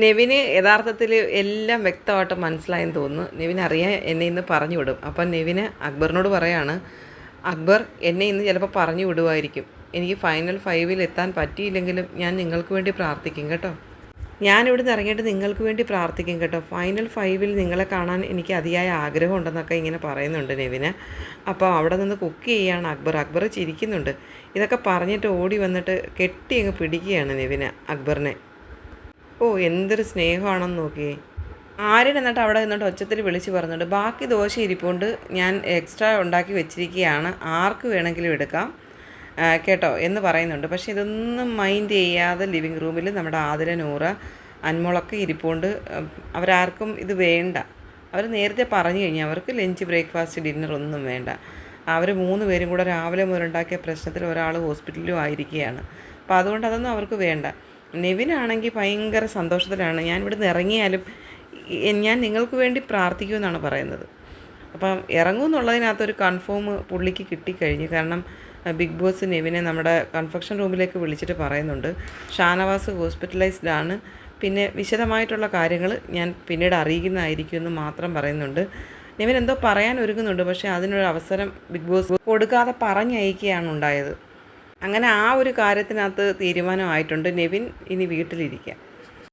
നെവിന് യഥാർത്ഥത്തിൽ എല്ലാം വ്യക്തമായിട്ട് മനസ്സിലായെന്ന് തോന്നുന്നു. നെവിൻ അറിയാൻ എന്നെ ഇന്ന് പറഞ്ഞു വിടും. അപ്പം നെവിന് അക്ബറിനോട് പറയാണ്, അക്ബർ എന്നെ ഇന്ന് ചിലപ്പോൾ പറഞ്ഞു വിടുമായിരിക്കും. എനിക്ക് ഫൈനൽ 5-ൽ എത്താൻ പറ്റിയില്ലെങ്കിലും ഞാൻ നിങ്ങൾക്ക് വേണ്ടി പ്രാർത്ഥിക്കും കേട്ടോ. ഞാനിവിടുന്ന് ഇറങ്ങിയിട്ട് നിങ്ങൾക്ക് വേണ്ടി പ്രാർത്ഥിക്കും കേട്ടോ. ഫൈനൽ 5-ൽ നിങ്ങളെ കാണാൻ എനിക്ക് അതിയായ ആഗ്രഹമുണ്ടെന്നൊക്കെ ഇങ്ങനെ പറയുന്നുണ്ട് നെവിന്. അപ്പോൾ അവിടെ നിന്ന് കുക്ക് ചെയ്യുകയാണ് അക്ബർ. അക്ബർ ചിരിക്കുന്നുണ്ട്. ഇതൊക്കെ പറഞ്ഞിട്ട് ഓടി വന്നിട്ട് കെട്ടി അങ്ങ് പിടിക്കുകയാണ് നെവിന് അക്ബറിനെ. ഓ, എന്തൊരു സ്നേഹമാണെന്ന് നോക്കിയേ. ആര്യൻ എന്നിട്ട് അവിടെ നിന്നിട്ട് ഒച്ചത്തിൽ വിളിച്ച് പറഞ്ഞിട്ട്, ബാക്കി ദോശ ഇരിപ്പുണ്ട്, ഞാൻ എക്സ്ട്രാ ഉണ്ടാക്കി വെച്ചിരിക്കുകയാണ്, ആർക്ക് വേണമെങ്കിലും എടുക്കാം കേട്ടോ എന്ന് പറയുന്നുണ്ട്. പക്ഷേ ഇതൊന്നും മൈൻഡ് ചെയ്യാതെ ലിവിങ് റൂമിൽ നമ്മുടെ ആതിര, നൂറ, അൻമോളൊക്കെ ഇരിപ്പുണ്ട്. അവരാർക്കും ഇത് വേണ്ട. അവർ നേരത്തെ പറഞ്ഞു കഴിഞ്ഞാൽ അവർക്ക് ലഞ്ച്, ബ്രേക്ക്ഫാസ്റ്റ്, ഡിന്നർ ഒന്നും വേണ്ട. അവർ 3 പേരും കൂടെ രാവിലെ മുതലുണ്ടാക്കിയ പ്രശ്നത്തിൽ ഒരാൾ ഹോസ്പിറ്റലിലും ആയിരിക്കുകയാണ്. അപ്പോൾ അതുകൊണ്ട് അതൊന്നും അവർക്ക് വേണ്ട. നെവിനാണെങ്കിൽ ഭയങ്കര സന്തോഷത്തിലാണ്. ഞാൻ ഇവിടുന്ന് ഇറങ്ങിയാലും ഞാൻ നിങ്ങൾക്ക് വേണ്ടി പ്രാർത്ഥിക്കുമെന്നാണ് പറയുന്നത്. അപ്പം ഇറങ്ങുമെന്നുള്ളതിനകത്തൊരു കൺഫേം പുള്ളിക്ക് കിട്ടിക്കഴിഞ്ഞു. കാരണം ബിഗ് ബോസ് നെവിനെ നമ്മുടെ കൺഫെക്ഷൻ റൂമിലേക്ക് വിളിച്ചിട്ട് പറയുന്നുണ്ട്, ഷാനവാസ് ഹോസ്പിറ്റലൈസ്ഡ് ആണ്, പിന്നെ വിശദമായിട്ടുള്ള കാര്യങ്ങൾ ഞാൻ പിന്നീട് അറിയിക്കുന്നതായിരിക്കും എന്ന് മാത്രം പറയുന്നുണ്ട്. നെവിൻ എന്തോ പറയാൻ ഒരുങ്ങുന്നുണ്ട്, പക്ഷേ അതിനൊരു അവസരം ബിഗ് ബോസ് കൊടുക്കാതെ പറഞ്ഞയക്കുകയാണ് ഉണ്ടായത്. അങ്ങനെ ആ ഒരു കാര്യത്തിനകത്ത് തീരുമാനമായിട്ടുണ്ട്. നെവിൻ ഇനി വീട്ടിലിരിക്കുക.